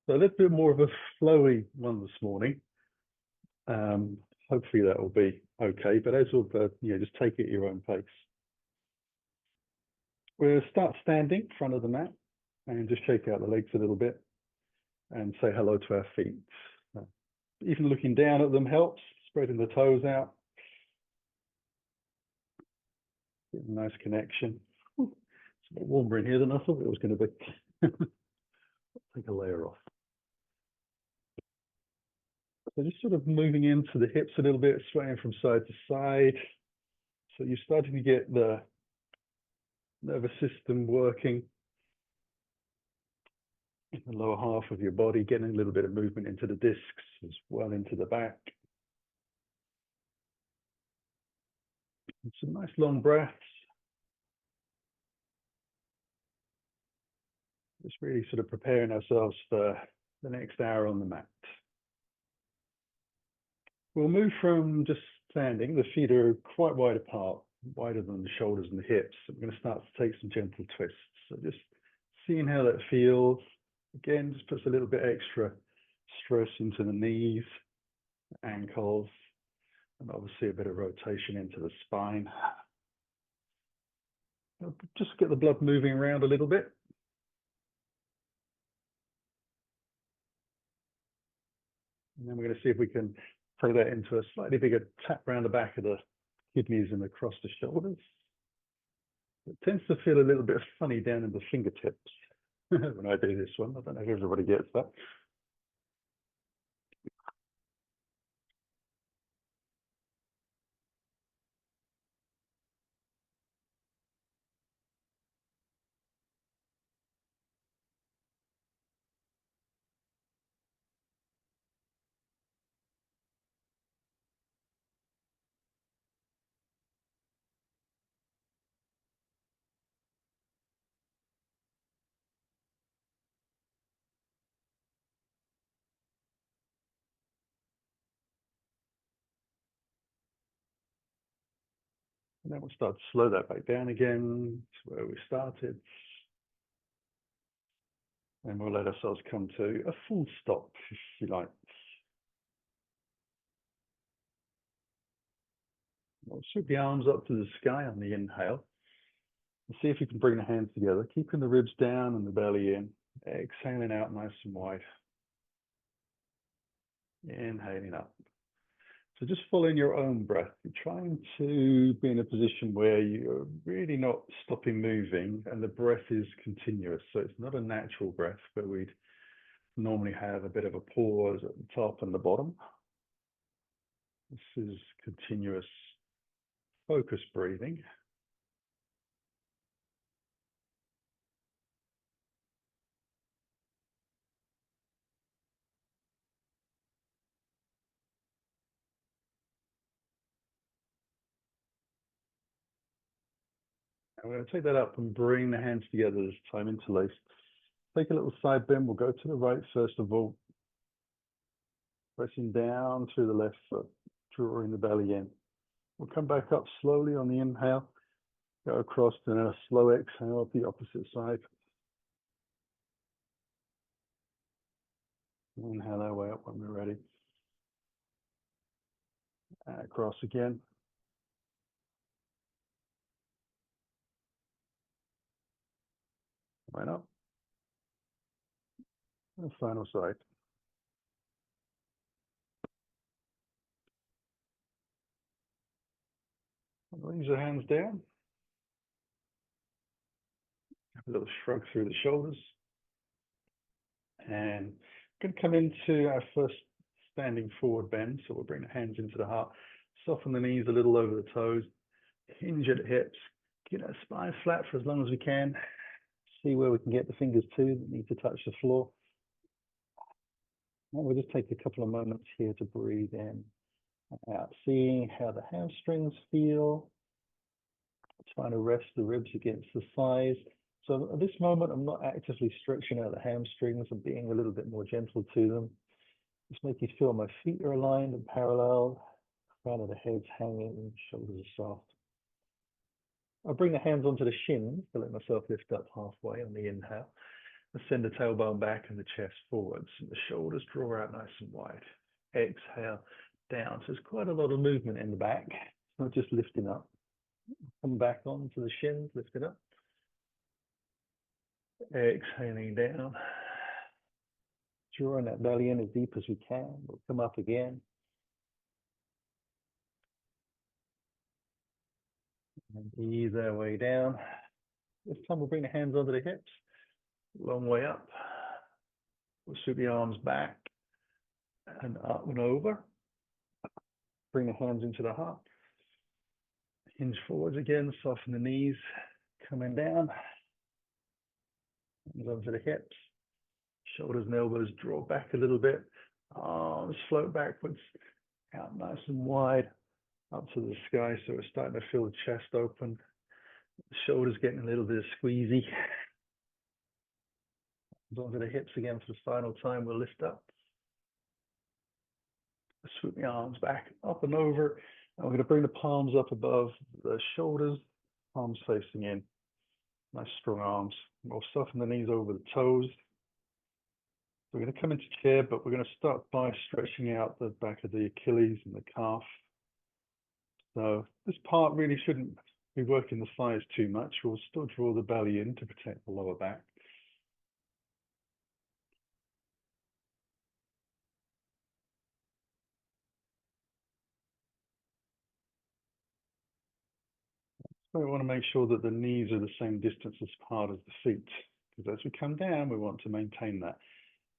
So a little bit more of a flowy one this morning. Hopefully that will be okay, but as of, just take it at your own pace. We'll start standing in front of the mat and just shake out the legs a little bit and say hello to our feet. Even looking down at them helps, spreading the toes out. Get a nice connection. It's a bit warmer in here than I thought it was going to be. Take a layer off. So just sort of moving into the hips a little bit, swaying from side to side. So you're starting to get the nervous system working in the lower half of your body, getting a little bit of movement into the discs as well, into the back. And some nice long breaths. Just really sort of preparing ourselves for the next hour on the mat. We'll move from just standing. The feet are quite wide apart, wider than the shoulders and the hips. We're going to start to take some gentle twists. So just seeing how that feels. Again, just puts a little bit extra stress into the knees, ankles, and obviously a bit of rotation into the spine. Just get the blood moving around a little bit. And then we're going to see if we can take that into a slightly bigger tap around the back of the kidneys and across the shoulders. It tends to feel a little bit funny down in the fingertips when I do this one. I don't know if everybody gets that. And then we'll start to slow that back down again to where we started. And we'll let ourselves come to a full stop, if you like. We'll sweep the arms up to the sky on the inhale. And see if you can bring the hands together, keeping the ribs down and the belly in. Exhaling out nice and wide. Inhaling up. So just following your own breath, you're trying to be in a position where you're really not stopping moving and the breath is continuous. So it's not a natural breath where we'd normally have a bit of a pause at the top and the bottom. This is continuous focused breathing. I'm going to take that up and bring the hands together this time, interlaced. Take a little side bend. We'll go to the right first of all. Pressing down through the left foot, drawing the belly in. We'll come back up slowly on the inhale. Go across to a slow exhale up the opposite side. Inhale our way up when we're ready. And across again. Right up. And final side. Raise the hands down. A little shrug through the shoulders. And we're going to come into our first standing forward bend. So we'll bring the hands into the heart. Soften the knees a little over the toes. Hinge at the hips. Get our spine flat for as long as we can. See where we can get the fingers to that need to touch the floor. And we'll just take a couple of moments here to breathe in and out, seeing how the hamstrings feel. Trying to rest the ribs against the thighs. So at this moment, I'm not actively stretching out the hamstrings. I'm being a little bit more gentle to them. Just making sure my feet are aligned and parallel. Crown of the head's hanging, shoulders are soft. I'll bring the hands onto the shins to let myself lift up halfway on the inhale. Send the tailbone back and the chest forwards. And the shoulders draw out nice and wide. Exhale down. So there's quite a lot of movement in the back. It's not just lifting up. Come back onto the shins, lift it up. Exhaling down. Drawing that belly in as deep as we can. We'll come up again. And ease our way down. This time we'll bring the hands under the hips. Long way up. We'll sweep the arms back and up and over. Bring the hands into the heart. Hinge forwards again, soften the knees. Coming down. Hands onto the hips. Shoulders and elbows draw back a little bit. Arms float backwards. Out nice and wide. Up to the sky, so we're starting to feel the chest open. The shoulders getting a little bit squeezy. Onto the hips again for the final time. We'll lift up. Sweep the arms back, up and over. And we're going to bring the palms up above the shoulders, palms facing in. Nice strong arms. We'll soften the knees over the toes. We're going to come into chair, but we're going to start by stretching out the back of the Achilles and the calf. So this part really shouldn't be working the thighs too much. We'll still draw the belly in to protect the lower back. So we want to make sure that the knees are the same distance as part of the feet, because as we come down, we want to maintain that.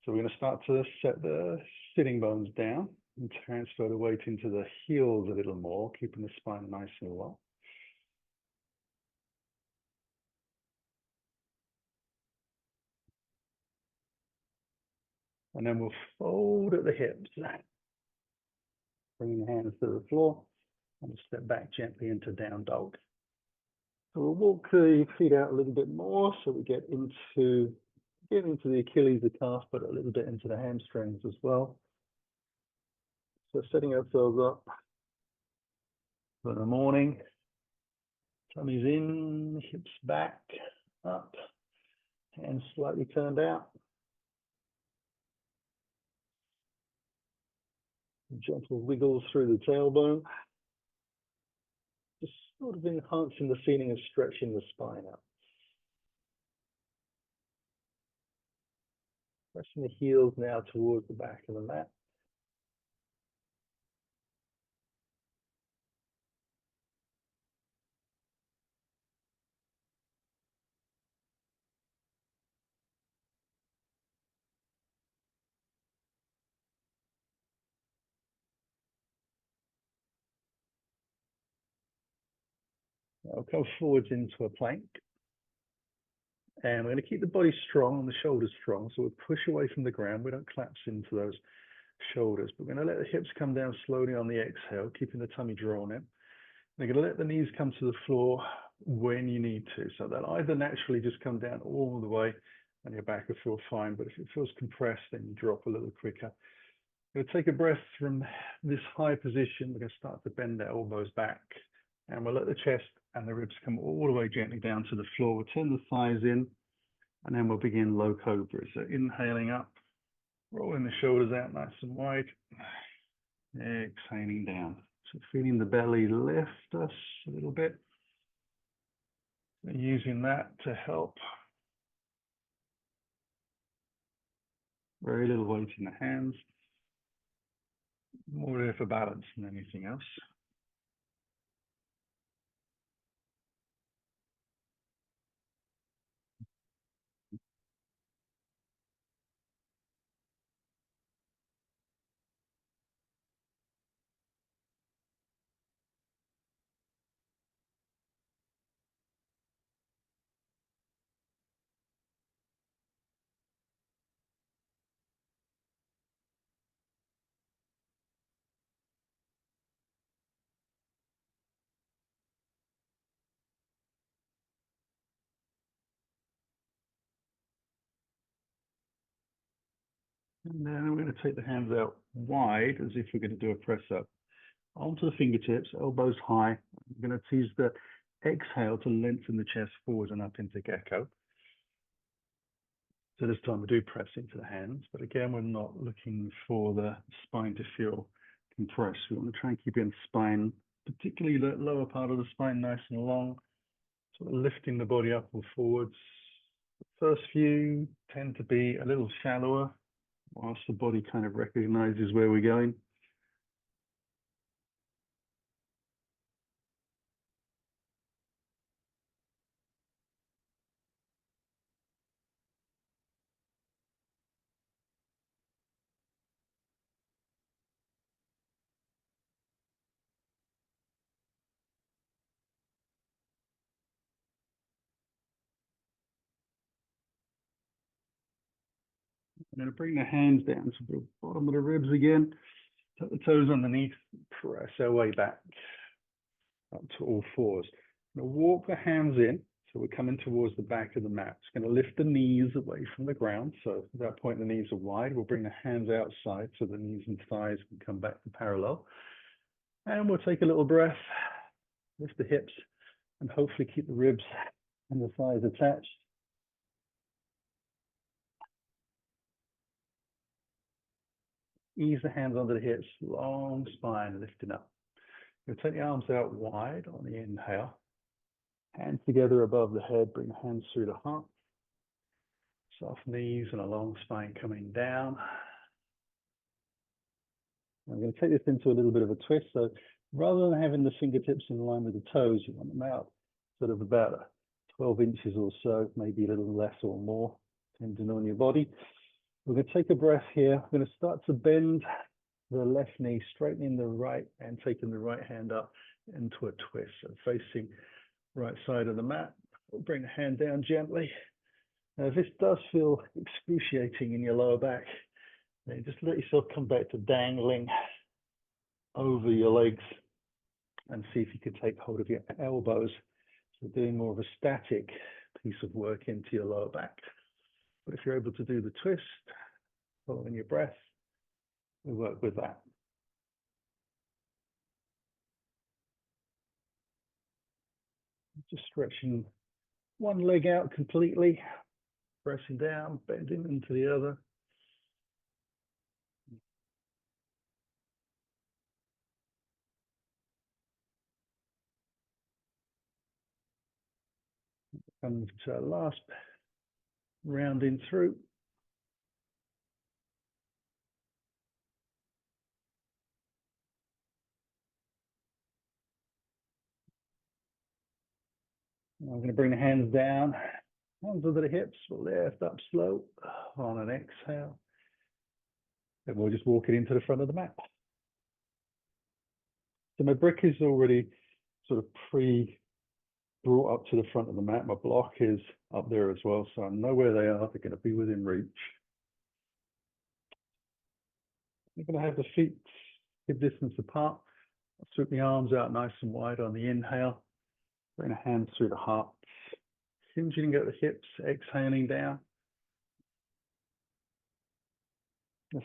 So we're going to start to set the sitting bones down and transfer the weight into the heels a little more, keeping the spine nice and low. And then we'll fold at the hips. Bring the hands to the floor and step back gently into down dog. So we'll walk the feet out a little bit more so we get into the Achilles, the calf, but a little bit into the hamstrings as well. So setting ourselves up for the morning. Tummy's in, hips back, up, hands slightly turned out. Gentle wiggles through the tailbone. Just sort of enhancing the feeling of stretching the spine out. Pressing the heels now towards the back of the mat. I'll come forwards into a plank. And we're going to keep the body strong and the shoulders strong. So we'll push away from the ground. We don't collapse into those shoulders. But we're going to let the hips come down slowly on the exhale, keeping the tummy drawn in. We're going to let the knees come to the floor when you need to. So they'll either naturally just come down all the way and your back will feel fine. But if it feels compressed, then you drop a little quicker. We're going to take a breath from this high position. We're going to start to bend the elbows back. And we'll let the chest and the ribs come all the way gently down to the floor. We'll turn the thighs in, and then we'll begin low cobra. So inhaling up, rolling the shoulders out nice and wide. Exhaling down. So feeling the belly lift us a little bit. And using that to help. Very little weight in the hands. More there for balance than anything else. And then we're going to take the hands out wide as if we're going to do a press up. Onto the fingertips, elbows high. I'm going to use the exhale to lengthen the chest forward and up into gecko. So this time we do press into the hands, but again, we're not looking for the spine to feel compressed. We want to try and keep the spine, particularly the lower part of the spine, nice and long, sort of lifting the body up and forwards. The first few tend to be a little shallower, whilst the body kind of recognizes where we're going. I'm going to bring the hands down to the bottom of the ribs again, tuck the toes underneath, press our way back up to all fours. I'm going to walk the hands in, so we're coming towards the back of the mat. It's going to lift the knees away from the ground, so at that point the knees are wide. We'll bring the hands outside so the knees and thighs can come back to parallel. And we'll take a little breath, lift the hips, and hopefully keep the ribs and the thighs attached. Ease the hands under the hips, long spine lifting up. You'll take the arms out wide on the inhale. Hands together above the head, bring the hands through the heart. Soft knees and a long spine coming down. I'm going to take this into a little bit of a twist. So rather than having the fingertips in line with the toes, you want them out sort of about 12 inches or so, maybe a little less or more, depending on your body. We're going to take a breath here. We're going to start to bend the left knee, straightening the right and taking the right hand up into a twist. So facing right side of the mat. We'll bring the hand down gently. Now, if this does feel excruciating in your lower back, then just let yourself come back to dangling over your legs and see if you can take hold of your elbows. So doing more of a static piece of work into your lower back. But if you're able to do the twist, following your breath, we work with that. Just stretching one leg out completely, pressing down, bending into the other. Come to our last rounding through. I'm going to bring the hands down, hands under the hips, we'll lift up slow on an exhale. And we'll just walk it into the front of the mat. So my brick is already sort of brought up to the front of the mat. My block is up there as well, so I know where they are. They're going to be within reach. I'm going to have the feet hip distance apart. I'll sweep the arms out nice and wide on the inhale. Bring the hands through the heart. Hinging at the hips, exhaling down.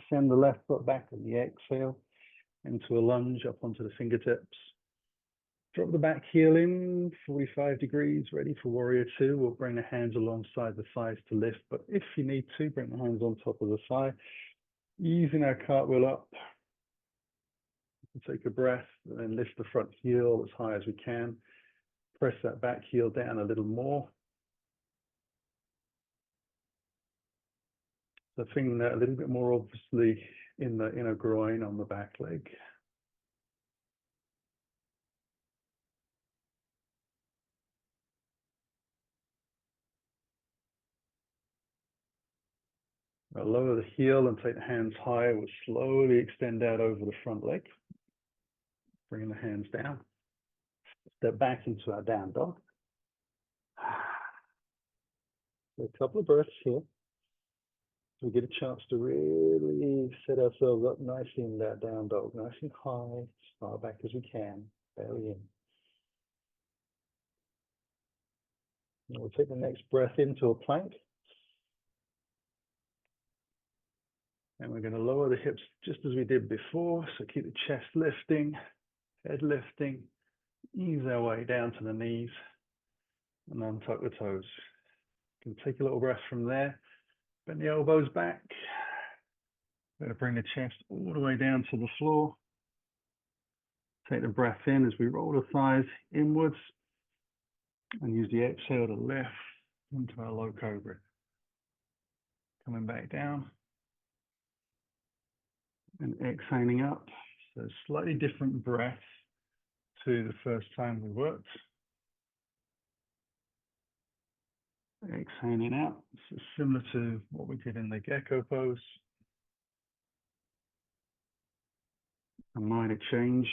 Send the left foot back on the exhale into a lunge up onto the fingertips. Drop the back heel in, 45 degrees, ready for warrior two. We'll bring the hands alongside the thighs to lift, but if you need to, bring the hands on top of the thigh. Easing our cartwheel up. Take a breath and then lift the front heel as high as we can. Press that back heel down a little more. So feeling that a little bit more obviously in the inner groin on the back leg. I'll lower the heel and take the hands higher. We'll slowly extend out over the front leg. Bringing the hands down. Step back into our down dog. A couple of breaths here. So we get a chance to really set ourselves up nicely in that down dog, nice and high, as far back as we can, belly in. And we'll take the next breath into a plank. And we're going to lower the hips just as we did before. So keep the chest lifting, head lifting, ease our way down to the knees, and untuck the toes. You can take a little breath from there. Bend the elbows back. We're going to bring the chest all the way down to the floor. Take the breath in as we roll the thighs inwards and use the exhale to lift into our low cobra. Coming back down and exhaling up. So slightly different breath to the first time we worked. Exhaling out. So similar to what we did in the gecko pose. A minor change.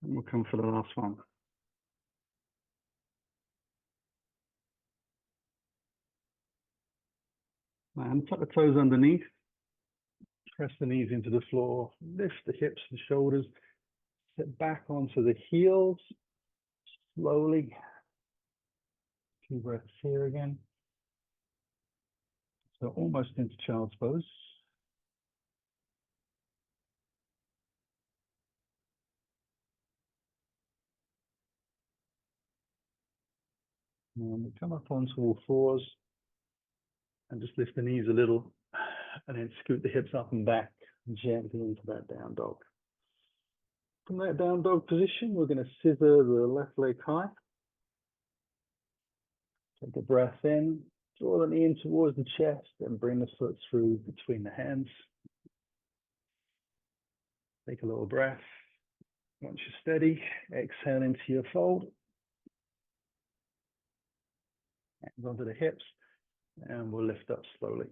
And we'll come for the last one. And tuck the toes underneath. Press the knees into the floor. Lift the hips and shoulders. Sit back onto the heels. Slowly. 2 breaths here again. So almost into child's pose. And we come up onto all fours and just lift the knees a little and then scoot the hips up and back gently into that down dog. From that down dog position, we're going to scissor the left leg high. Take a breath in, draw the knee in towards the chest and bring the foot through between the hands. Take a little breath. Once you're steady, exhale into your fold. Hands onto the hips, and we'll lift up slowly.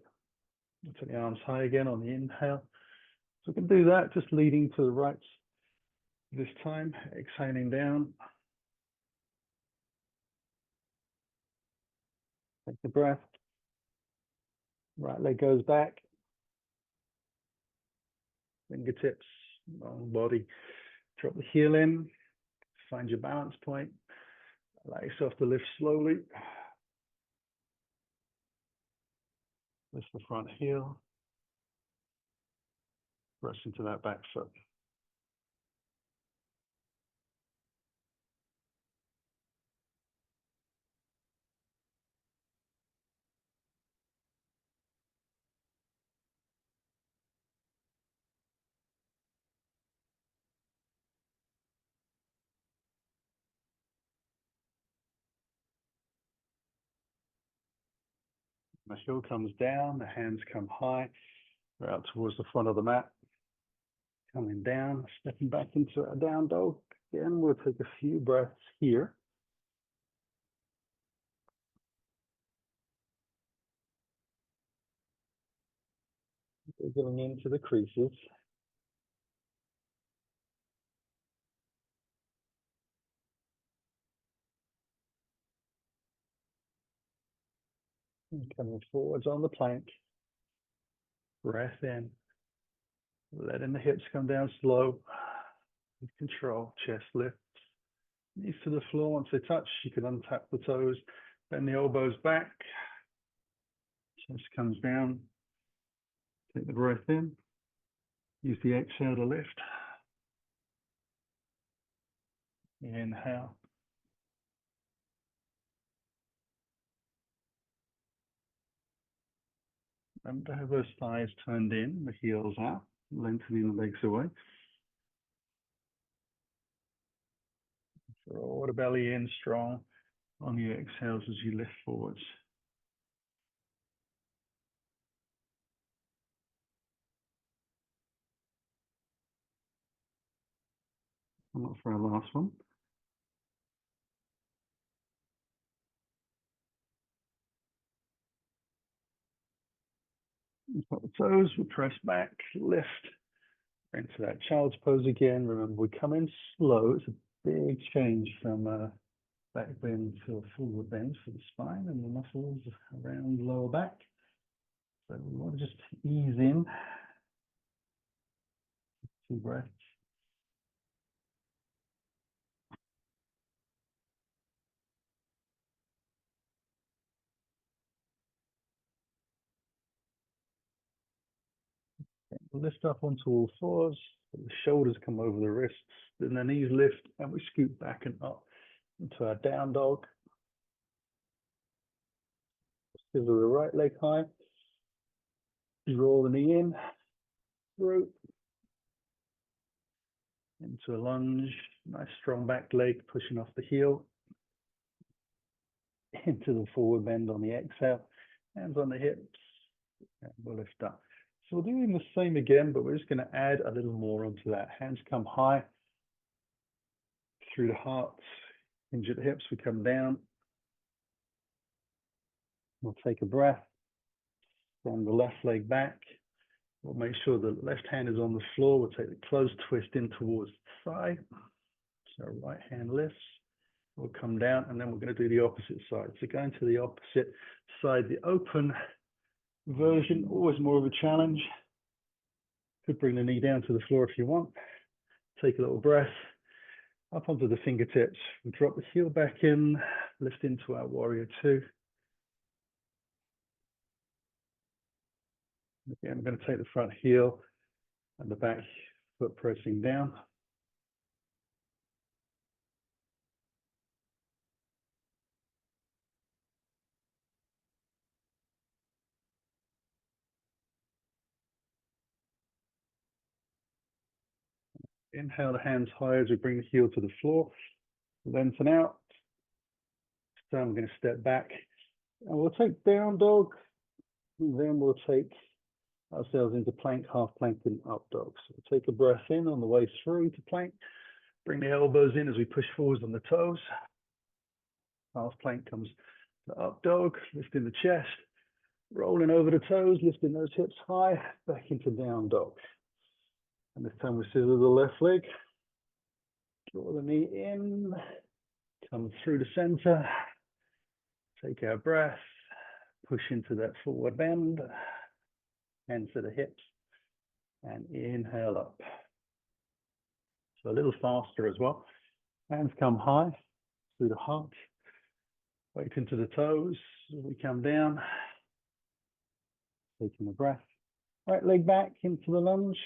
We'll take the arms high again on the inhale. So we can do that, just leading to the right this time, exhaling down. Take the breath. Right leg goes back. Fingertips, long body. Drop the heel in. Find your balance point. Allow yourself to lift slowly. Lift the front heel. Press into that back foot. The heel comes down, the hands come high. We're out towards the front of the mat. Coming down, stepping back into a down dog. Again, we'll take a few breaths here. We're going into the creases. And coming forwards on the plank. Breath in. Letting the hips come down slow. With control, chest lifts. Knees to the floor. Once they touch, you can untap the toes. Bend the elbows back. Chest comes down. Take the breath in. Use the exhale to lift. Inhale. Remember to have those thighs turned in, the heels out, lengthening the legs away. Draw the belly in strong on your exhales as you lift forwards. Come up for our last one. Put the toes, we press back, lift into that child's pose again. Remember, we come in slow. It's a big change from back bend to a forward bend for the spine and the muscles around the lower back. So we want to just ease in. 2 breaths. Lift up onto all fours. The shoulders come over the wrists. Then the knees lift and we scoot back and up into our down dog. Scissor the right leg high. Draw the knee in, through, into a lunge. Nice strong back leg, pushing off the heel. Into the forward bend on the exhale. Hands on the hips. And we'll lift up. So we're doing the same again, but we're just going to add a little more onto that. Hands come high through the heart. Hinge at the hips. We come down. We'll take a breath. Bring the left leg back. We'll make sure the left hand is on the floor. We'll take the closed twist in towards the thigh. So right hand lifts. We'll come down, and then we're going to do the opposite side. So going to the opposite side, the open version, always more of a challenge. Could bring the knee down to the floor if you want. Take a little breath. Up onto the fingertips. We drop the heel back in, lift into our warrior two. Again, I'm going to take the front heel and the back foot pressing down. Inhale the hands high as we bring the heel to the floor. Lengthen out. So I'm going to step back. And we'll take down dog. And then we'll take ourselves into plank, half plank, and up dog. So we'll take a breath in on the way through to plank. Bring the elbows in as we push forwards on the toes. Half plank comes to up dog, lifting the chest, rolling over the toes, lifting those hips high, back into down dog. And this time we scissor the left leg, draw the knee in, come through the center, take our breath, push into that forward bend, hands to the hips, and inhale up. So a little faster as well. Hands come high through the heart, weight into the toes as we come down, taking the breath. Right leg back into the lunge.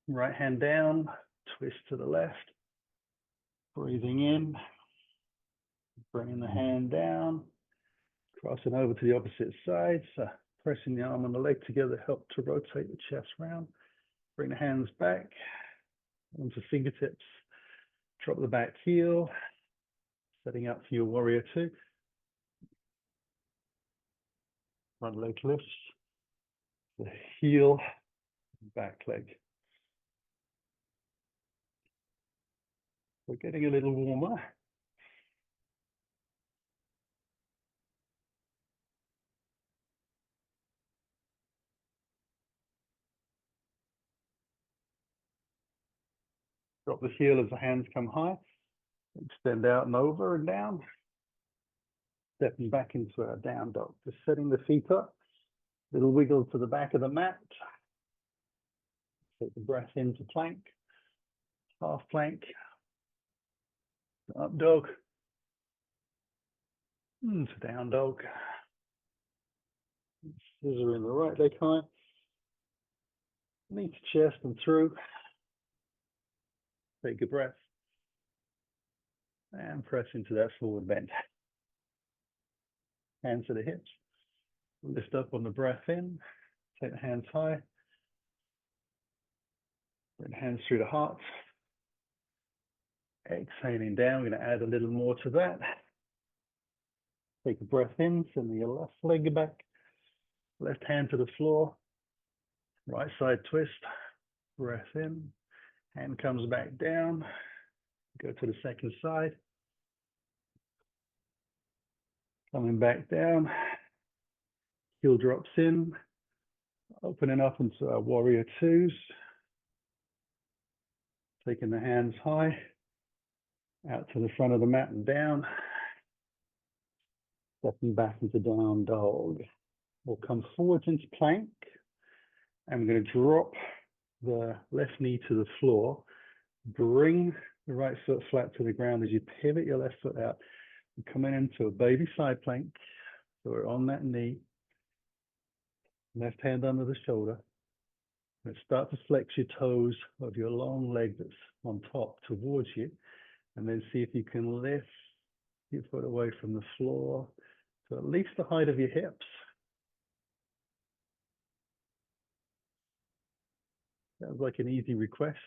Right hand down, twist to the left, breathing in, bringing the hand down, crossing over to the opposite side, so pressing the arm and the leg together help to rotate the chest round. Bring the hands back onto fingertips, drop the back heel, setting up for your warrior two. Front leg lifts, the heel, back leg. We're getting a little warmer. Drop the heel as the hands come high. Extend out and over and down. Stepping back into our down dog. Just setting the feet up. Little wiggle to the back of the mat. Take the breath into plank. Half plank. Up dog. To down dog. Scissor in the right leg high. Knee to chest and through. Take a breath. And press into that forward bend. Hands to the hips. Lift up on the breath in. Take the hands high. Bring the hands through the heart. Exhaling down. We're going to add a little more to that. Take a breath in. Send your left leg back. Left hand to the floor. Right side twist. Breath in. Hand comes back down. Go to the second side. Coming back down. Heel drops in. Opening up into our warrior twos. Taking the hands high. Out to the front of the mat and down. Stepping back into down dog. We'll come forwards into plank. And we're going to drop the left knee to the floor. Bring the right foot flat to the ground as you pivot your left foot out. We're coming into a baby side plank. So we're on that knee. Left hand under the shoulder. And start to flex your toes of your long leg that's on top towards you. And then see if you can lift your foot away from the floor to at least the height of your hips. Sounds like an easy request,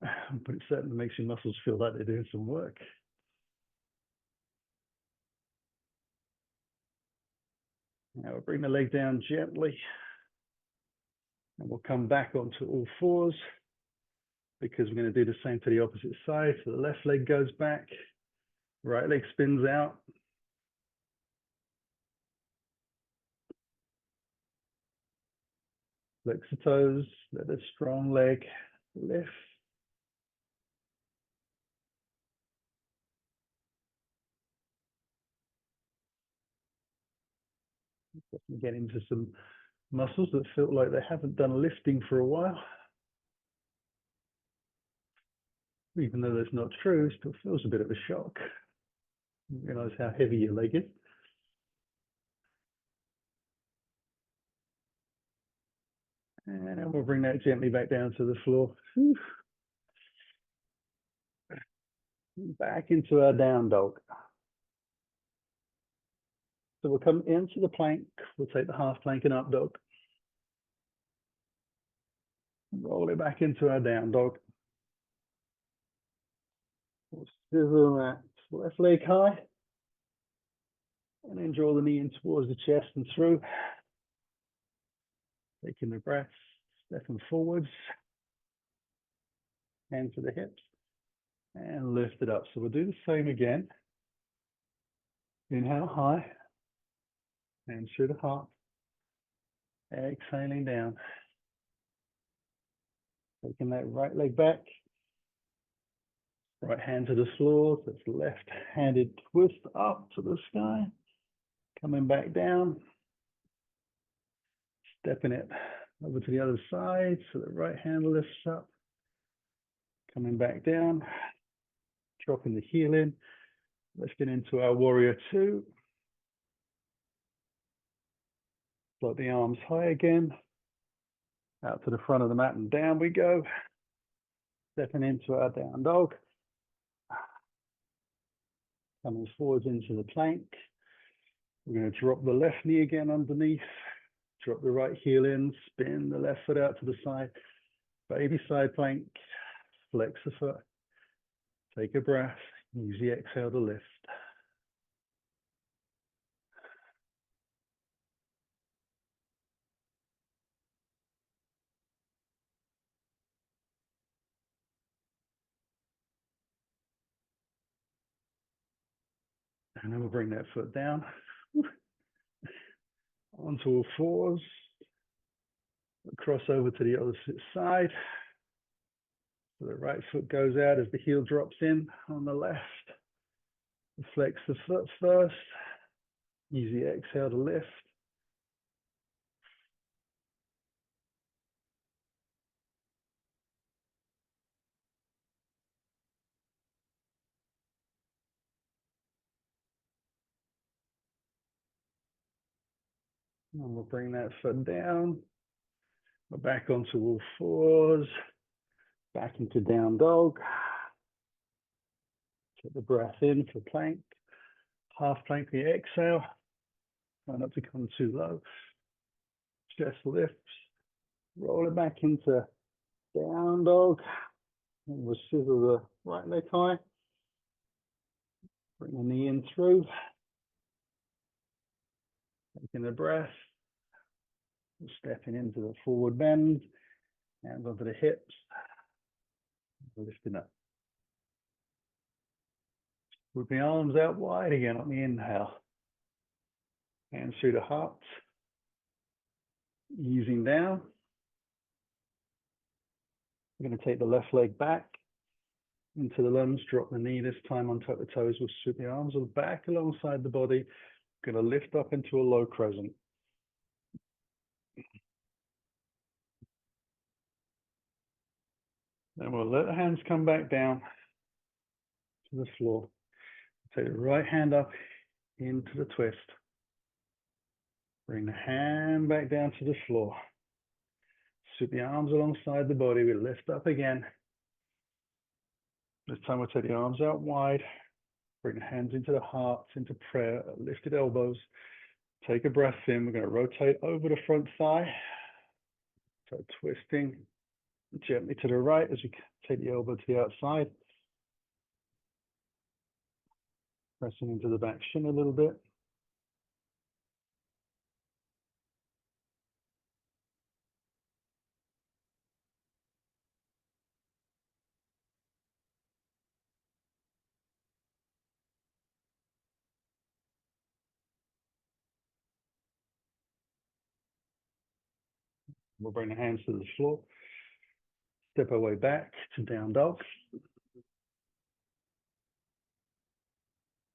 but it certainly makes your muscles feel like they're doing some work. Now we'll bring the leg down gently, and we'll come back onto all fours because we're going to do the same to the opposite side. So the left leg goes back, right leg spins out. Flex the toes, let the strong leg lift. Get into some muscles that feel like they haven't done lifting for a while. Even though that's not true, it still feels a bit of a shock. You realize how heavy your leg is. And we'll bring that gently back down to the floor. Whew. Back into our down dog. So we'll come into the plank. We'll take the half plank and up dog. Roll it back into our down dog. We'll scissor that left leg high. And then draw the knee in towards the chest and through. Taking the breath, stepping forwards. Hands to the hips. And lift it up. So we'll do the same again. Inhale high. Hands through the heart. Exhaling down. Taking that right leg back. Right hand to the floor. So it's left-handed twist up to the sky. Coming back down. Stepping it over to the other side. So the right hand lifts up. Coming back down. Dropping the heel in. Lifting into our warrior two. Float the arms high again. Out to the front of the mat and down we go. Stepping into our down dog. Coming forwards into the plank. We're going to drop the left knee again underneath. Drop the right heel in. Spin the left foot out to the side. Baby side plank. Flex the foot. Take a breath. Use the exhale to lift. And then we'll bring that foot down. Onto all fours. Cross over to the other side. So the right foot goes out as the heel drops in on the left. Flex the foot first. Use the exhale to lift. And we'll bring that foot down. We're back onto all fours. Back into down dog. Take the breath in for plank. Half plank the exhale. Try not to come too low. Chest lifts. Roll it back into down dog. And we'll scissor the right leg high. Bring the knee in through. Taking the breath. Stepping into the forward bend. Hands onto the hips. Lifting up. With the arms out wide again on the inhale. Hands through the heart. Easing down. We're going to take the left leg back into the lunge. Drop the knee this time on top of the toes. We'll sweep the arms back alongside the body. Going to lift up into a low crescent. Then we'll let the hands come back down to the floor. Take the right hand up into the twist. Bring the hand back down to the floor. Sweep the arms alongside the body. We lift up again. This time we'll take the arms out wide, bring the hands into the heart, into prayer, lifted elbows. Take a breath in. We're going to rotate over the front thigh. So twisting gently to the right as we take the elbow to the outside. Pressing into the back shin a little bit. We'll bring the hands to the floor. Step our way back to down dog.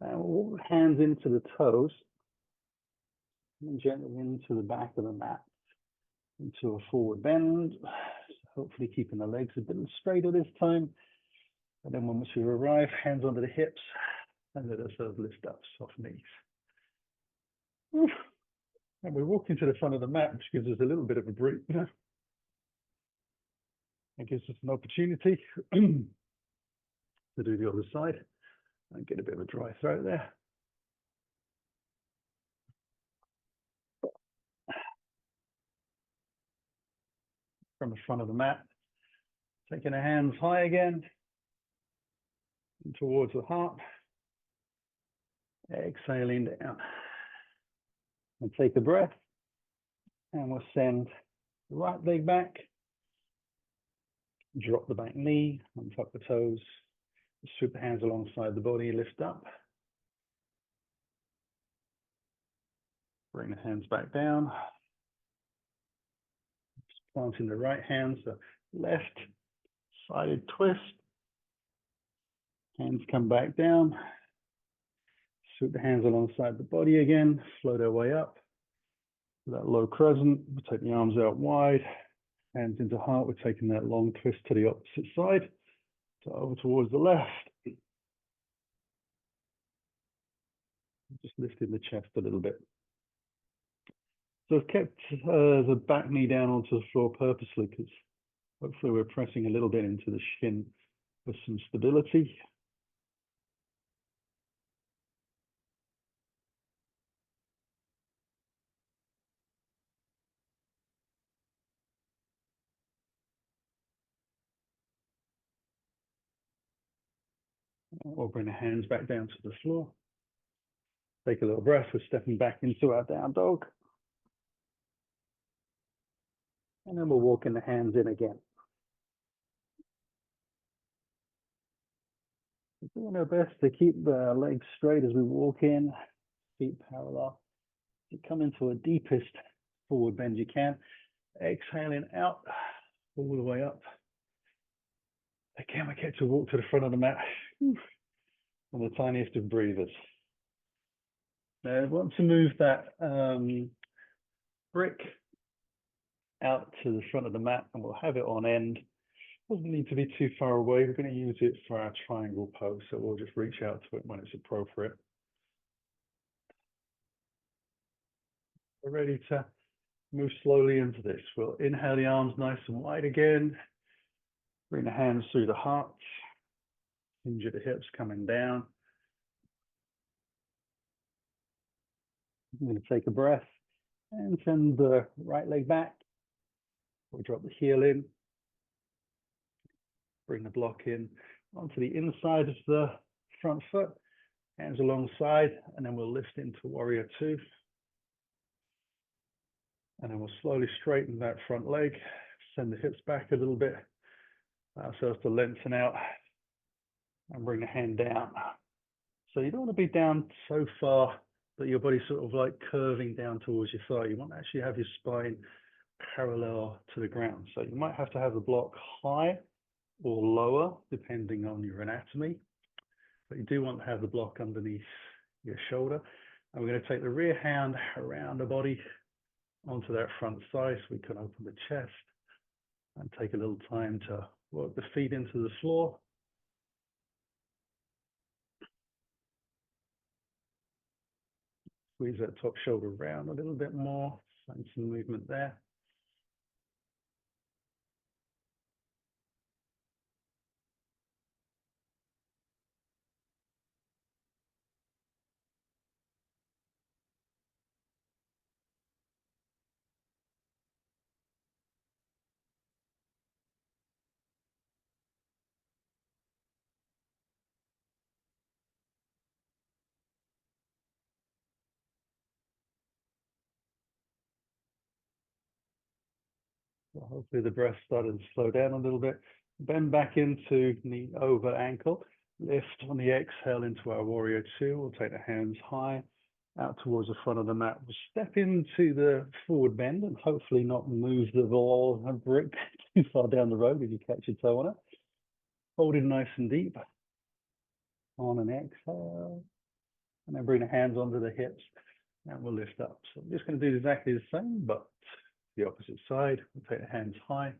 And we'll walk the hands into the toes and gently into the back of the mat, into a forward bend. Hopefully keeping the legs a bit straighter this time. And then once we arrive, hands onto the hips and let ourselves lift up, soft knees. Oof. And we walk into the front of the mat, which gives us a little bit of a breathe. It gives us an opportunity to do the other side and get a bit of a dry throat there. From the front of the mat, taking the hands high again and towards the heart. Exhaling down. And take a breath. And we'll send the right leg back. Drop the back knee, untuck the toes. Sweep the hands alongside the body, lift up. Bring the hands back down. Planting the right hand, so left sided twist. Hands come back down. Sweep the hands alongside the body again. Float our way up. That low crescent. We'll take the arms out wide. Hands into heart. We're taking that long twist to the opposite side. So over towards the left. Just lifting the chest a little bit. So I've kept the back knee down onto the floor purposely because hopefully we're pressing a little bit into the shin for some stability. We'll bring the hands back down to the floor. Take a little breath. We're stepping back into our down dog. And then we're walking the hands in again. We're doing our best to keep the legs straight as we walk in, feet parallel. You come into a deepest forward bend you can. Exhaling out, all the way up. Again, we get to walk to the front of the mat. And the tiniest of breathers. Now, I want to move that brick out to the front of the mat and we'll have it on end. Doesn't need to be too far away. We're going to use it for our triangle pose, so we'll just reach out to it when it's appropriate. We're ready to move slowly into this. We'll inhale the arms nice and wide again. Bring the hands through the heart. Hinge at the hips coming down. I'm going to take a breath and send the right leg back. We'll drop the heel in. Bring the block in onto the inside of the front foot. Hands alongside, and then we'll lift into warrior two. And then we'll slowly straighten that front leg. Send the hips back a little bit. Allow ourselves to lengthen out and bring the hand down. So you don't want to be down so far that your body's sort of like curving down towards your thigh. You want to actually have your spine parallel to the ground. So you might have to have the block high or lower, depending on your anatomy. But you do want to have the block underneath your shoulder. And we're going to take the rear hand around the body onto that front thigh so we can open the chest and take a little time to work the feet into the floor. Squeeze that top shoulder round a little bit more. Find some movement there. hopefully the breath started to slow down a little bit. Bend back into knee over ankle. Lift on the exhale into our warrior two. We'll take the hands high out towards the front of the mat. We'll step into the forward bend and hopefully not move the ball and brick too far down the road if you catch your toe on it. Hold it nice and deep on an exhale. And then bring the hands onto the hips and we'll lift up. So I'm just going to do exactly the same, but the opposite side. We'll take the hands high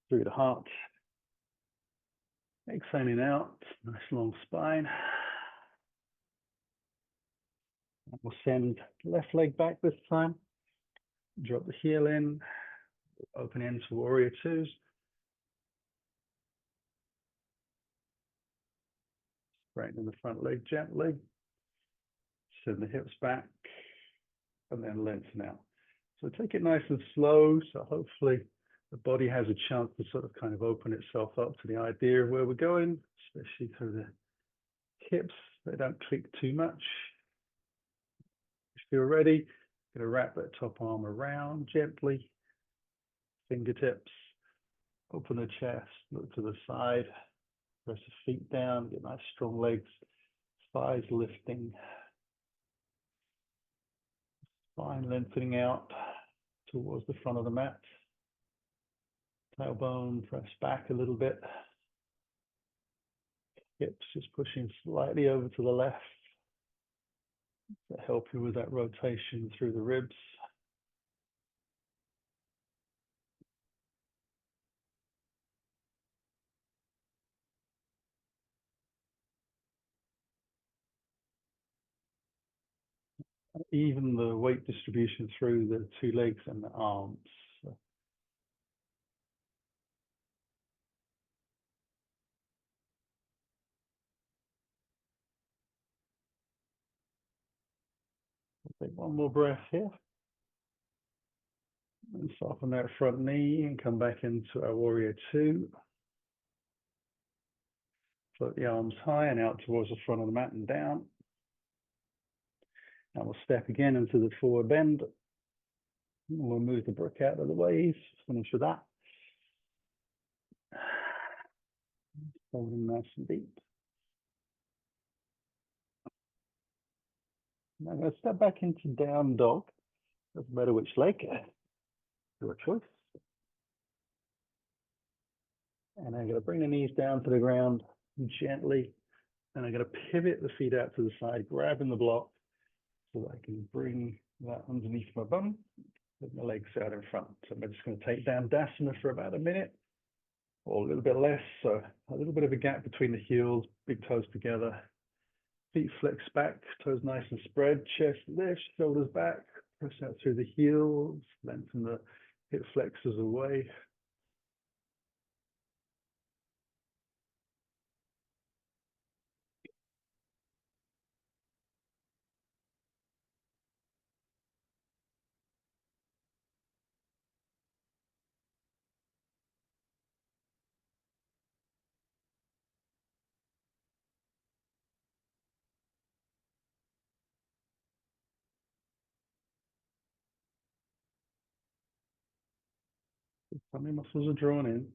through the heart. Exhaling out, nice long spine. And we'll send left leg back this time. Drop the heel in, open into warrior twos. Straighten the front leg gently. Send the hips back and then lengthen out. So take it nice and slow. So hopefully the body has a chance to sort of kind of open itself up to the idea of where we're going, especially through the hips. They don't click too much. If you're ready, going to wrap that top arm around gently. Fingertips, open the chest, look to the side, press the feet down, get nice strong legs, thighs lifting, spine lengthening out towards the front of the mat. Tailbone press back a little bit. Hips just pushing slightly over to the left to help you with that rotation through the ribs. Even the weight distribution through the two legs and the arms. Take one more breath here. And soften that front knee and come back into our warrior two. Float the arms high and out towards the front of the mat and down. And we'll step again into the forward bend. And we'll move the brick out of the way. Finish with that. Holding nice and deep. Now I'm going to step back into down dog. Doesn't matter which leg. Your choice. And I'm going to bring the knees down to the ground gently. And I'm going to pivot the feet out to the side, grabbing the block so that I can bring that underneath my bum with my legs out in front. So I'm just going to take down Dasana for about a minute or a little bit less. So a little bit of a gap between the heels, big toes together. Feet flex back, toes nice and spread, chest lift, shoulders back, press out through the heels, lengthen the hip flexors away. Tummy muscles are drawn in,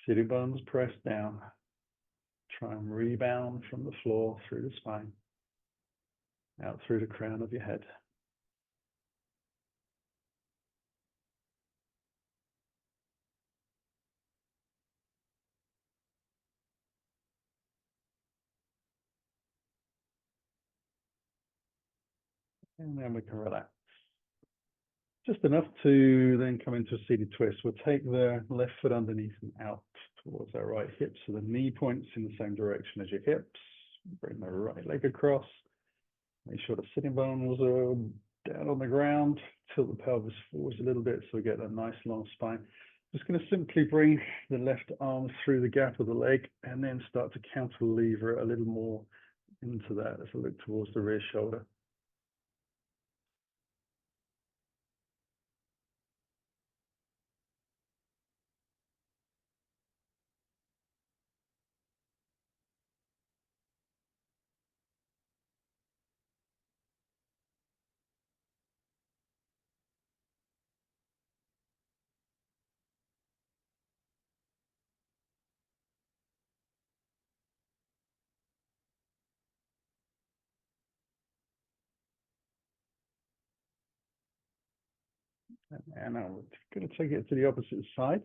sitting bones pressed down. Try and rebound from the floor through the spine, out through the crown of your head. And then we can relax. Just enough to then come into a seated twist. We'll take the left foot underneath and out towards our right hip. So the knee points in the same direction as your hips. Bring the right leg across. Make sure the sitting bones are down on the ground. Tilt the pelvis forwards a little bit so we get a nice long spine. Just going to simply bring the left arm through the gap of the leg and then start to cantilever a little more into that as I look towards the rear shoulder. And now we're going to take it to the opposite side.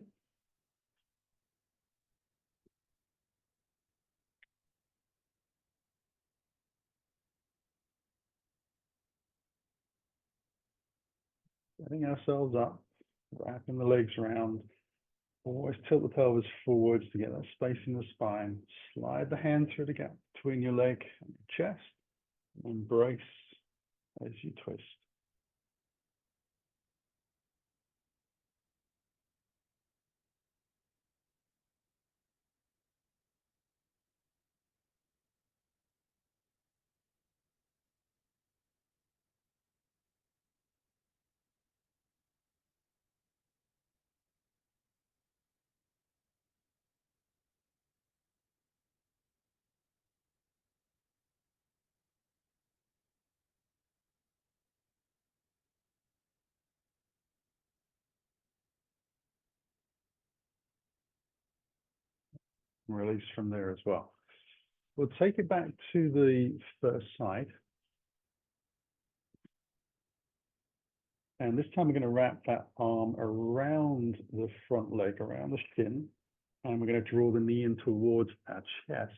Setting ourselves up, wrapping the legs around. Always tilt the pelvis forwards to get that space in the spine. Slide the hand through the gap between your leg and your chest. Embrace as you twist. Release from there as well. We'll take it back to the first side. And this time we're going to wrap that arm around the front leg, around the shin. And we're going to draw the knee in towards our chest.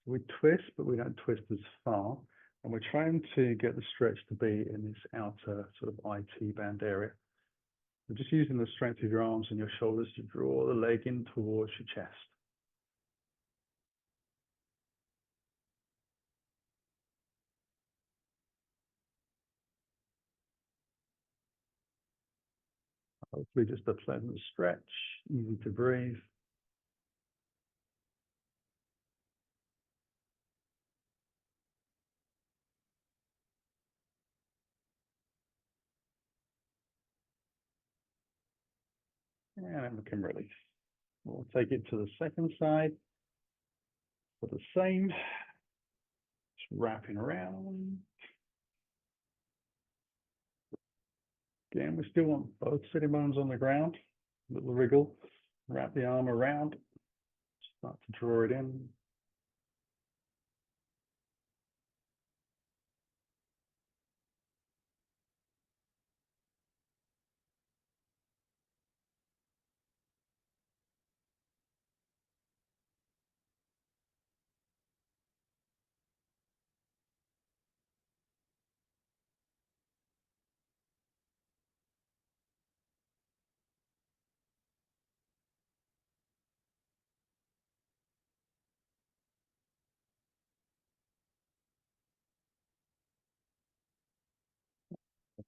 We twist, but we don't twist as far. And we're trying to get the stretch to be in this outer sort of IT band area. We're just using the strength of your arms and your shoulders to draw the leg in towards your chest. Hopefully just a pleasant stretch, easy to breathe. And then we can release. We'll take it to the second side for the same. Just wrapping around. Again, we still want both sitting bones on the ground. Little wriggle. Wrap the arm around. Start to draw it in.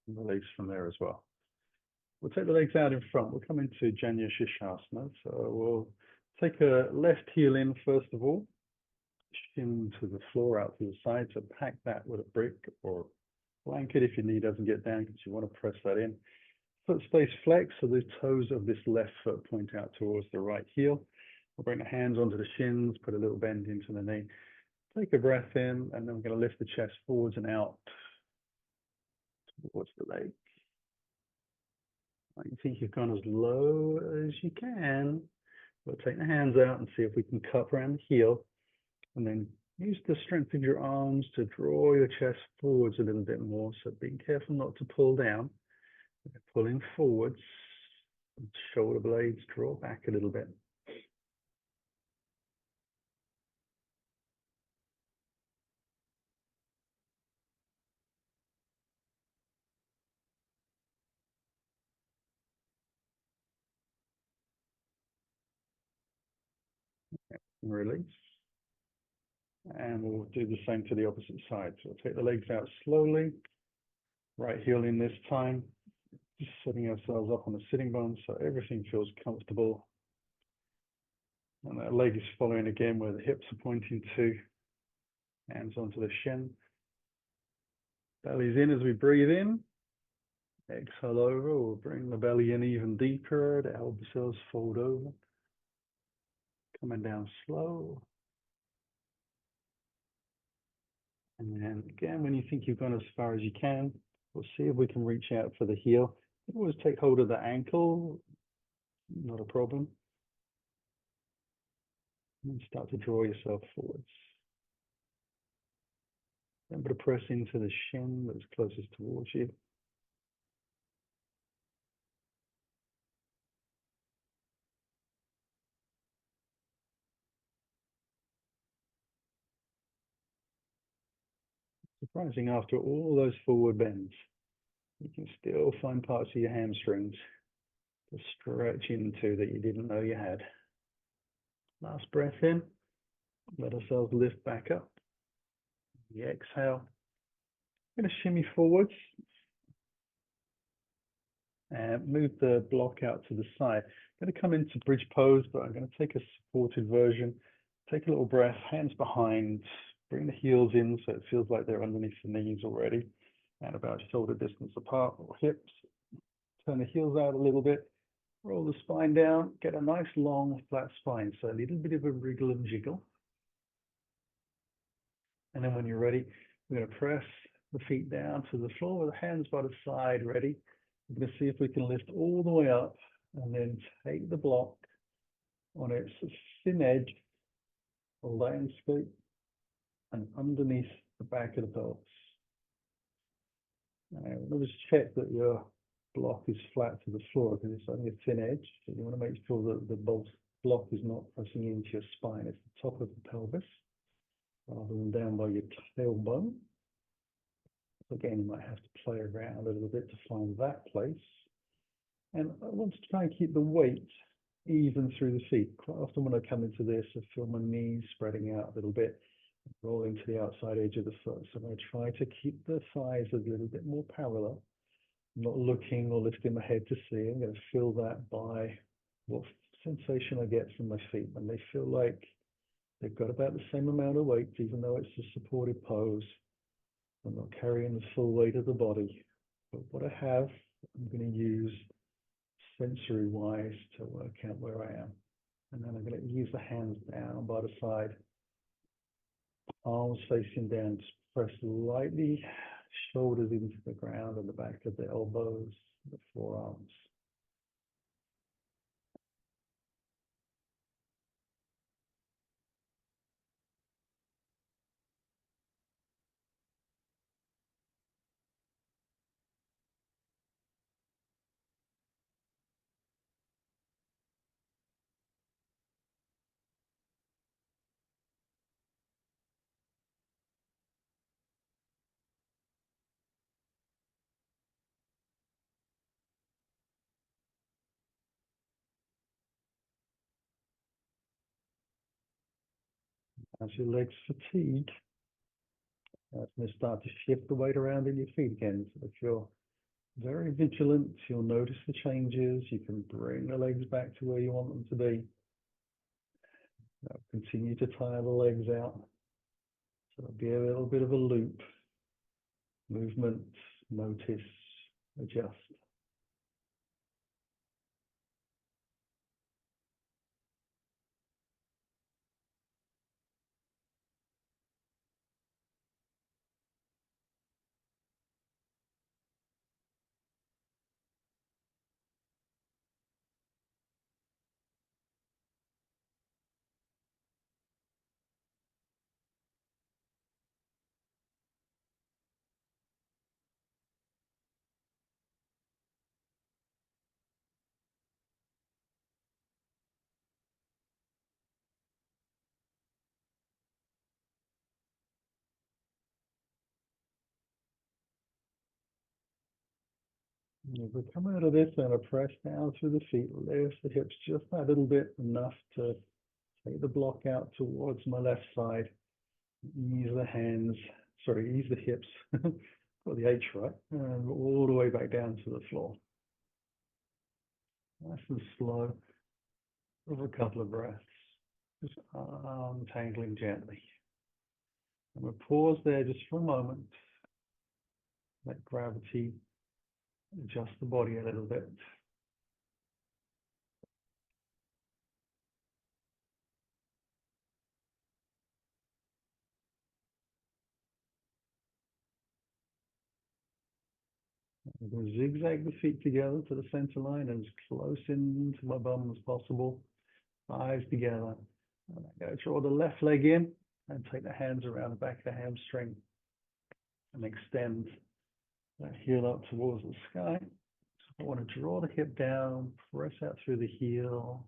And release from there as well. We'll take the legs out in front. We'll come into Janya Shishasana. So we'll take a left heel in first of all. Shin to the floor, out to the side. So pack that with a brick or blanket if your knee doesn't get down because you want to press that in. Foot stays flexed, so the toes of this left foot point out towards the right heel. We'll bring the hands onto the shins, put a little bend into the knee. Take a breath in, and then we're going to lift the chest forwards and out towards the leg. I think you've gone as low as you can. We'll take the hands out and see if we can cup around the heel, and then use the strength of your arms to draw your chest forwards a little bit more. So being careful not to pull down. Pulling forwards, shoulder blades draw back a little bit. Release. And we'll do the same to the opposite side. So we'll take the legs out slowly, right heel in this time, just setting ourselves up on the sitting bones so everything feels comfortable. And that leg is following again where the hips are pointing to, hands onto the shin. Belly's in as we breathe in. Exhale over, we'll bring the belly in even deeper, the elbows fold over. Coming down slow. And then again, when you think you've gone as far as you can, we'll see if we can reach out for the heel. You can always take hold of the ankle, not a problem. And start to draw yourself forwards. Remember to press into the shin that's closest towards you. Surprising, after all those forward bends, you can still find parts of your hamstrings to stretch into that you didn't know you had. Last breath in, let ourselves lift back up. The exhale, I'm going to shimmy forwards and move the block out to the side. I'm going to come into bridge pose, but I'm going to take a supported version. Take a little breath, hands behind, bring the heels in so it feels like they're underneath the knees already and about shoulder distance apart, or hips. Turn the heels out a little bit, roll the spine down, get a nice long flat spine. So a little bit of a wriggle and jiggle. And then when you're ready, we're going to press the feet down to the floor with the hands by the side ready. We're going to see if we can lift all the way up and then take the block on its thin edge, landscape, and underneath the back of the pelvis. And we'll just check that your block is flat to the floor because it's only a thin edge. So you want to make sure that the block is not pressing into your spine. It's the top of the pelvis rather than down by your tailbone. So again, you might have to play around a little bit to find that place. And I want to try and keep the weight even through the feet. Quite often when I come into this, I feel my knees spreading out a little bit, rolling to the outside edge of the foot. So I'm going to try to keep the thighs a little bit more parallel. I'm not looking or lifting my head to see. I'm going to feel that by what sensation I get from my feet. When they feel like they've got about the same amount of weight, even though it's a supported pose, I'm not carrying the full weight of the body. But what I have, I'm going to use sensory-wise to work out where I am. And then I'm going to use the hands down by the side, arms facing down, just press lightly, shoulders into the ground and the back of the elbows, the forearms. As your legs fatigue, that's going to start to shift the weight around in your feet again. So if you're very vigilant, you'll notice the changes. You can bring the legs back to where you want them to be. Now continue to tire the legs out. So it'll be a little bit of a loop. Movement, notice, adjust. As we come out of this, I'm going to press down through the feet, lift the hips just that little bit, enough to take the block out towards my left side. Ease the hands, sorry, ease the hips, got the H right, and all the way back down to the floor. Nice and slow, over a couple of breaths, just untangling gently. I'm going to pause there just for a moment, let gravity adjust the body a little bit. I'm going to zigzag the feet together to the center line and as close into my bum as possible. Thighs together. And I'm going to draw the left leg in and take the hands around the back of the hamstring and extend that heel up towards the sky. So I want to draw the hip down, press out through the heel,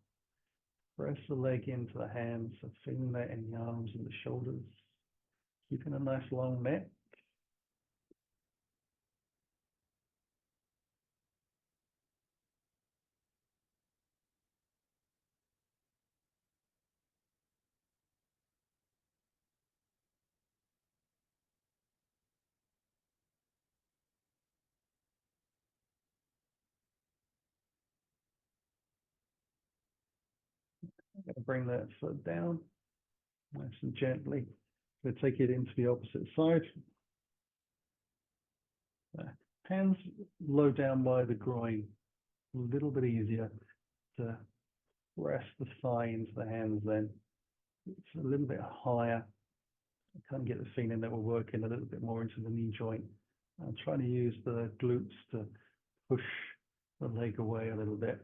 press the leg into the hands, so feeling that in the arms and the shoulders, keeping a nice long neck. bring that foot down, nice and gently. We'll take it into the opposite side. Hands low down by the groin, a little bit easier to press the thigh into the hands then. It's a little bit higher. I kind of get the feeling that we're working a little bit more into the knee joint. I'm trying to use the glutes to push the leg away a little bit.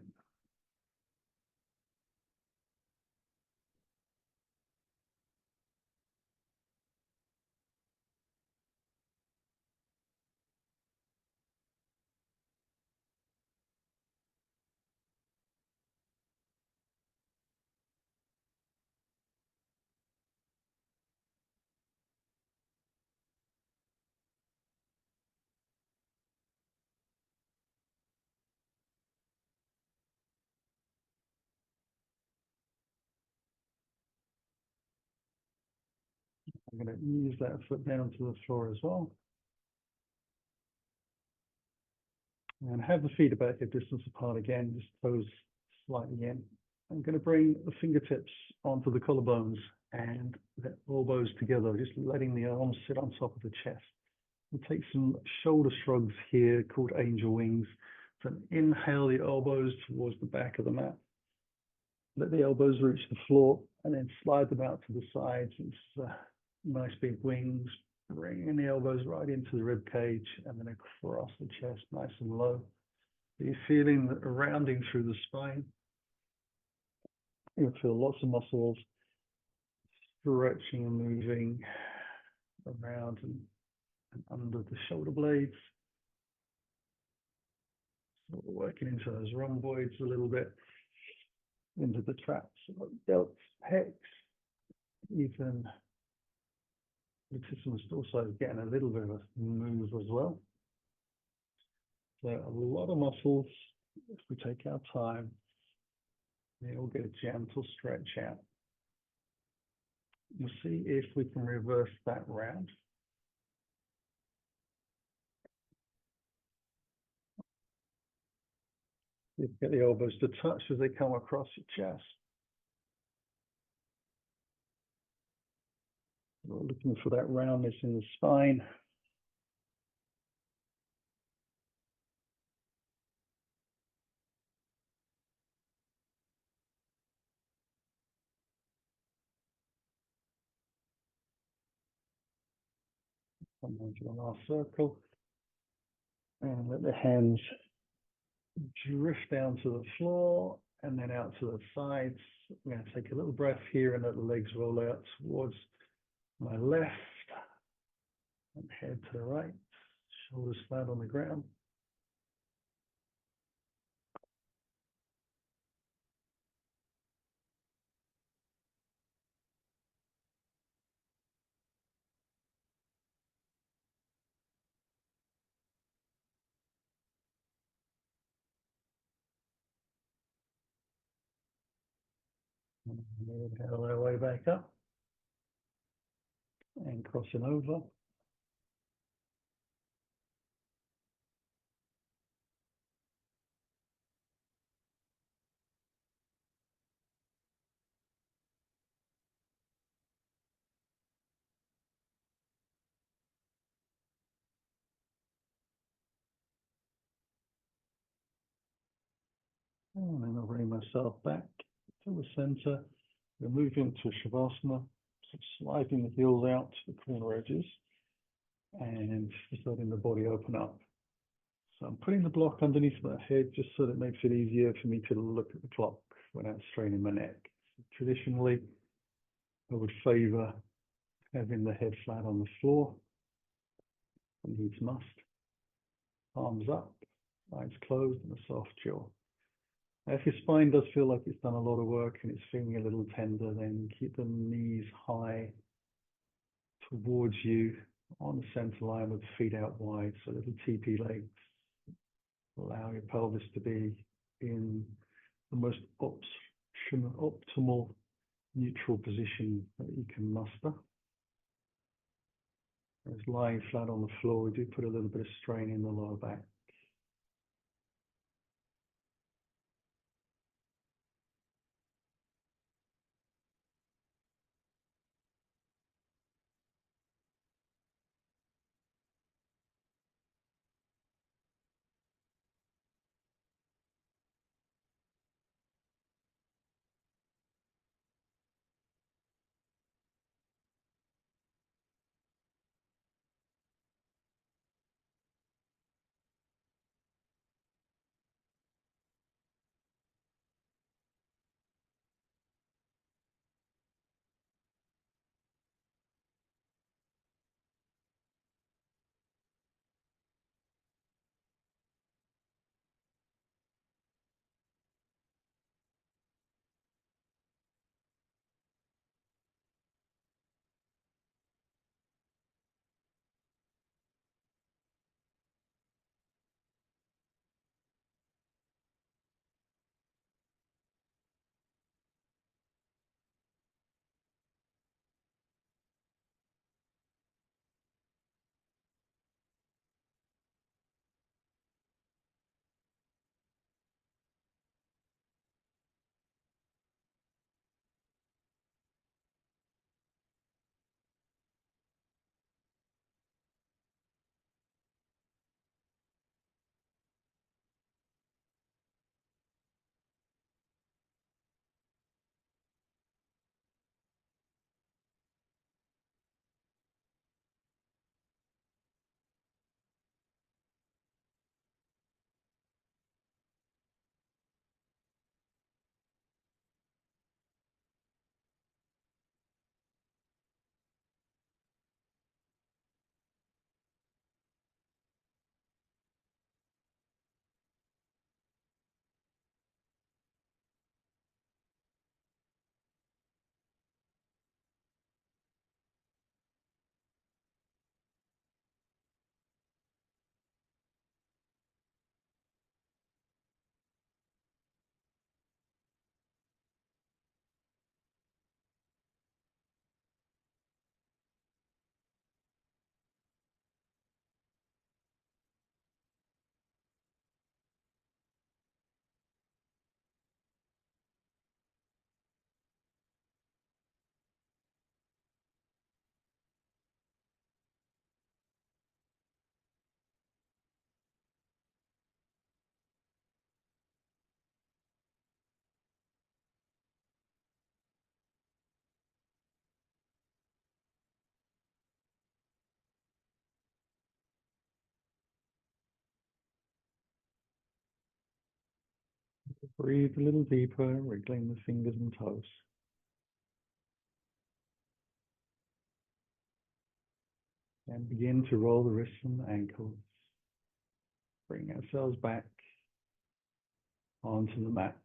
I'm going to ease that foot down to the floor as well. And have the feet about hip distance apart again, just toes slightly in. I'm going to bring the fingertips onto the collarbones and the elbows together, just letting the arms sit on top of the chest. We'll take some shoulder shrugs here called angel wings. So inhale the elbows towards the back of the mat. Let the elbows reach the floor and then slide them out to the sides. It's nice big wings. Bringing the elbows right into the rib cage and then across the chest, nice and low. You're feeling the rounding through the spine. You'll feel lots of muscles stretching and moving around and under the shoulder blades. So we're working into those rhomboids a little bit, into the traps, delts, pecs, even latissimus also getting a little bit of a move as well. So a lot of muscles, if we take our time, they all get a gentle stretch out. We'll see if we can reverse that round. You get the elbows to touch as they come across your chest. We're looking for that roundness in the spine. Come on to the last circle. And let the hands drift down to the floor and then out to the sides. I'm going to take a little breath here and let the legs roll out towards my left and head to the right. Shoulders flat on the ground. And inhale our way back up and crossing over. And then I'll bring myself back to the center. We're moving to Shavasana, so sliding the heels out to the corner edges and just letting the body open up. So I'm putting the block underneath my head just so that it makes it easier for me to look at the clock without straining my neck. Traditionally, I would favor having the head flat on the floor, and needs must. Palms up, eyes closed, and a soft jaw. Now, if your spine does feel like it's done a lot of work and it's feeling a little tender, then keep the knees high towards you on the center line with the feet out wide, so little TP legs. Allow your pelvis to be in the most optimal neutral position that you can muster. Whereas lying flat on the floor, we do put a little bit of strain in the lower back. Breathe a little deeper, wriggling the fingers and toes. And begin to roll the wrists and the ankles. Bring ourselves back onto the mats.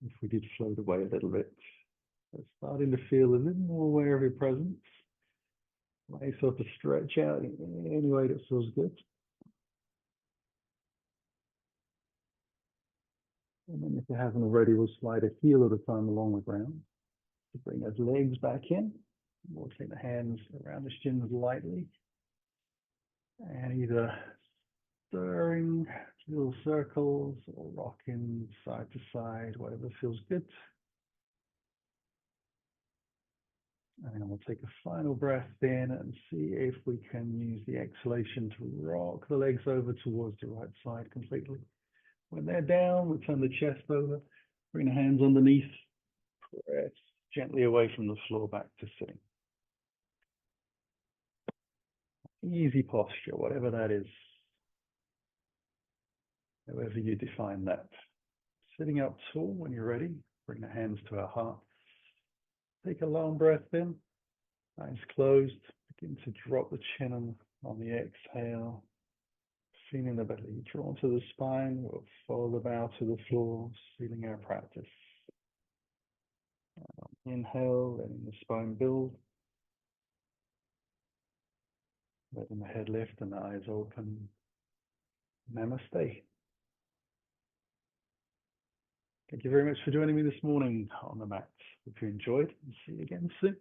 If we did float away a little bit. So starting to feel a little more aware of your presence. Allow yourself to stretch out in any way that feels good. And then if you haven't already, we'll slide a heel at a time along the ground to bring those legs back in. We'll take the hands around the shins lightly and either stirring little circles or rocking side to side, whatever feels good. And we'll take a final breath in and see if we can use the exhalation to rock the legs over towards the right side completely. When they're down, we turn the chest over, bring the hands underneath, press gently away from the floor back to sitting. Easy posture, whatever that is, however you define that. Sitting up tall when you're ready, bring the hands to our heart. Take a long breath in, eyes closed, begin to drop the chin on the exhale. Feeling the belly drawn to the spine, we'll follow the bow to the floor, sealing our practice. Inhale, letting the spine build. Letting the head lift and the eyes open. Namaste. Thank you very much for joining me this morning on the mat. Hope you enjoyed, and see you again soon.